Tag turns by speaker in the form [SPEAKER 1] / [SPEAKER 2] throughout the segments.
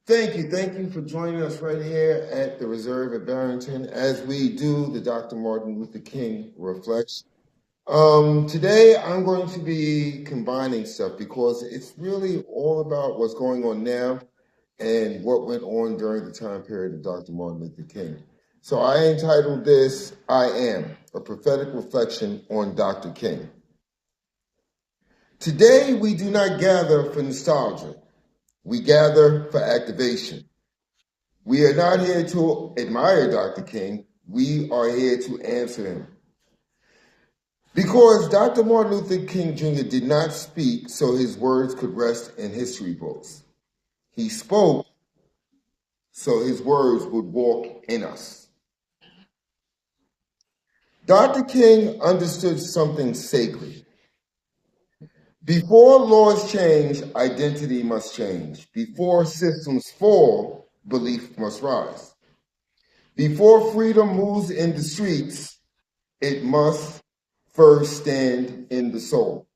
[SPEAKER 1] Thank you for joining us right here at the Reserve at Barrington as we do the Dr. Martin Luther King Reflection. Today I'm going to be combining stuff because it's really all about what's going on now and what went on during the time period of Dr. Martin Luther King. So I entitled this, I Am, a prophetic reflection on Dr. King. Today we do not gather for nostalgia. We gather for activation. We are not here to admire Dr. King. We are here to answer him. Because Dr. Martin Luther King Jr. did not speak so his words could rest in history books. He spoke so his words would walk in us. Dr. King understood something sacred. Before laws change, identity must change. Before systems fall, belief must rise. Before freedom moves in the streets, it must first stand in the soul.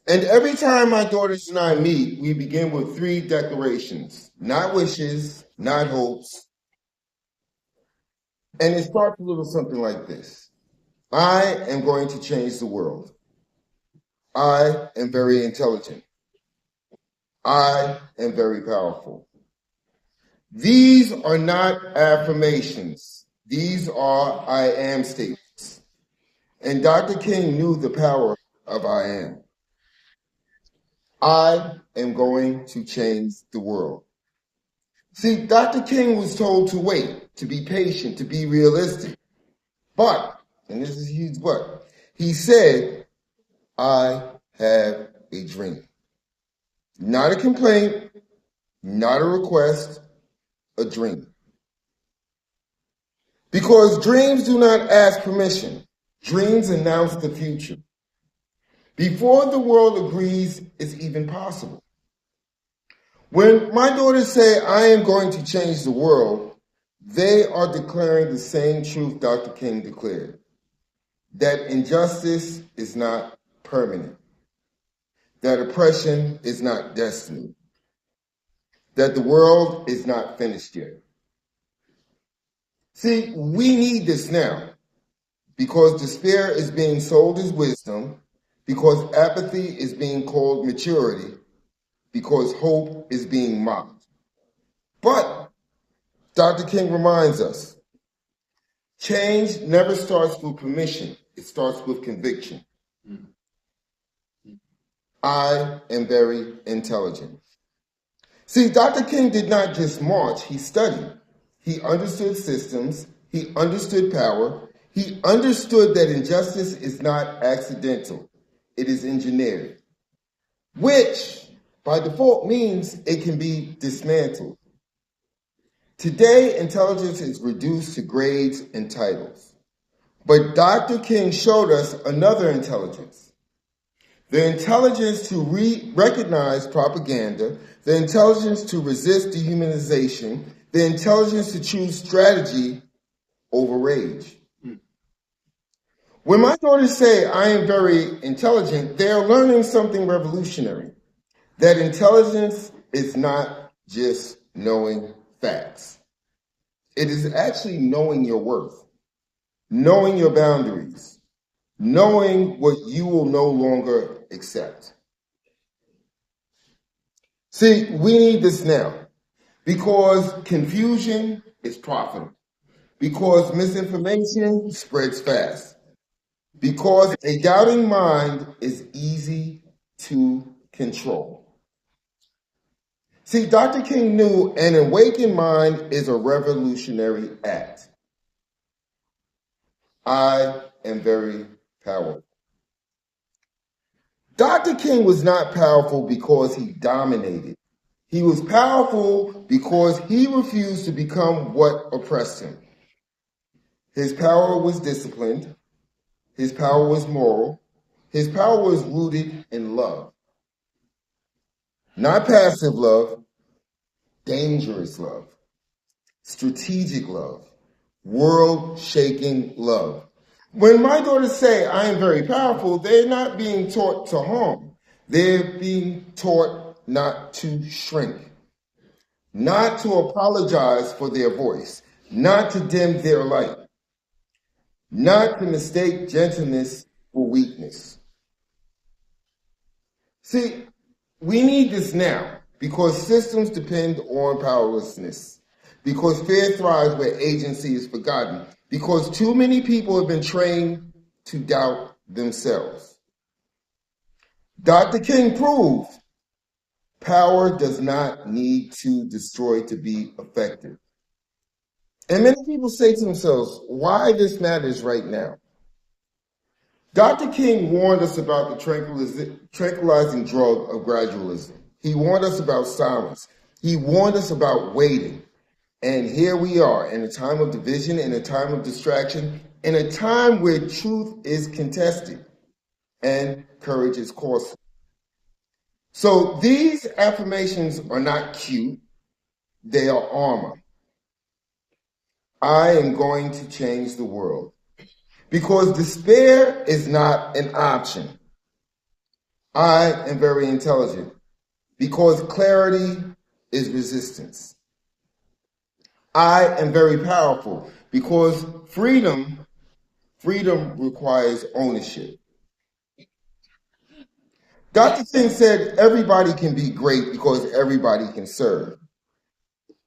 [SPEAKER 1] And every time my daughters and I meet, we begin with 3 declarations, not wishes, not hopes. And it starts a little something like this. I am going to change the world. I am very intelligent. I am very powerful. These are not affirmations. These are I am statements. And Dr. King knew the power of I am. I am going to change the world. See, Dr. King was told to wait, to be patient, to be realistic. But, and this is a huge but, he said, I have a dream. Not a complaint, not a request, a dream. Because dreams do not ask permission. Dreams announce the future. Before the world agrees it's even possible. When my daughters say, I am going to change the world, they are declaring the same truth Dr. King declared, that injustice is not permanent, that oppression is not destiny, that the world is not finished yet. See, we need this now because despair is being sold as wisdom, because apathy is being called maturity, because hope is being mocked. But Dr. King reminds us, change never starts with permission. It starts with conviction. I am very intelligent. See, Dr. King did not just march, he studied. He understood systems, he understood power, he understood that injustice is not accidental, it is engineered, which by default means it can be dismantled. Today, intelligence is reduced to grades and titles. But Dr. King showed us another intelligence. The intelligence to recognize propaganda, the intelligence to resist dehumanization, the intelligence to choose strategy over rage. When my daughters say I am very intelligent, they are learning something revolutionary. That intelligence is not just knowing facts. It is actually knowing your worth, knowing your boundaries, knowing what you will no longer accept. See, we need this now because confusion is profitable, because misinformation spreads fast, because a doubting mind is easy to control. See, Dr. King knew an awakened mind is a revolutionary act. I am very powerful. Dr. King was not powerful because he dominated. He was powerful because he refused to become what oppressed him. His power was disciplined. His power was moral. His power was rooted in love. Not passive love, dangerous love, strategic love, world-shaking love. When my daughters say I am very powerful, they're not being taught to harm. They're being taught not to shrink. not to apologize for their voice, not to dim their light, not to mistake gentleness for weakness. See, we need this now because systems depend on powerlessness, because fear thrives where agency is forgotten, because too many people have been trained to doubt themselves. Dr. King proved power does not need to destroy to be effective. And many people say to themselves, why this matters right now? Dr. King warned us about the tranquilizing drug of gradualism. He warned us about silence. He warned us about waiting. And here we are in a time of division, in a time of distraction, in a time where truth is contested and courage is costly. So these affirmations are not cute, they are armor. I am going to change the world. Because despair is not an option. I am very intelligent. Because clarity is resistance. I am very powerful. Because freedom requires ownership. Dr. King said everybody can be great because everybody can serve.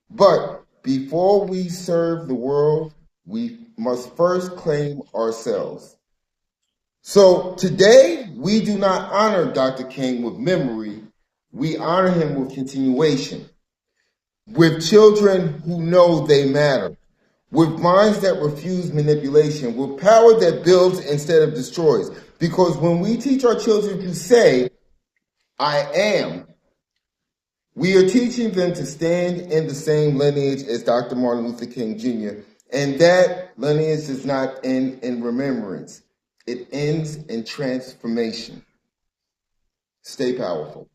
[SPEAKER 1] But before we serve the world, we must first claim ourselves. So today, we do not honor Dr. King with memory, we honor him with continuation, with children who know they matter, with minds that refuse manipulation, with power that builds instead of destroys. Because when we teach our children to say, I am, we are teaching them to stand in the same lineage as Dr. Martin Luther King Jr., and that lineage does not end in remembrance. It ends in transformation. Stay powerful.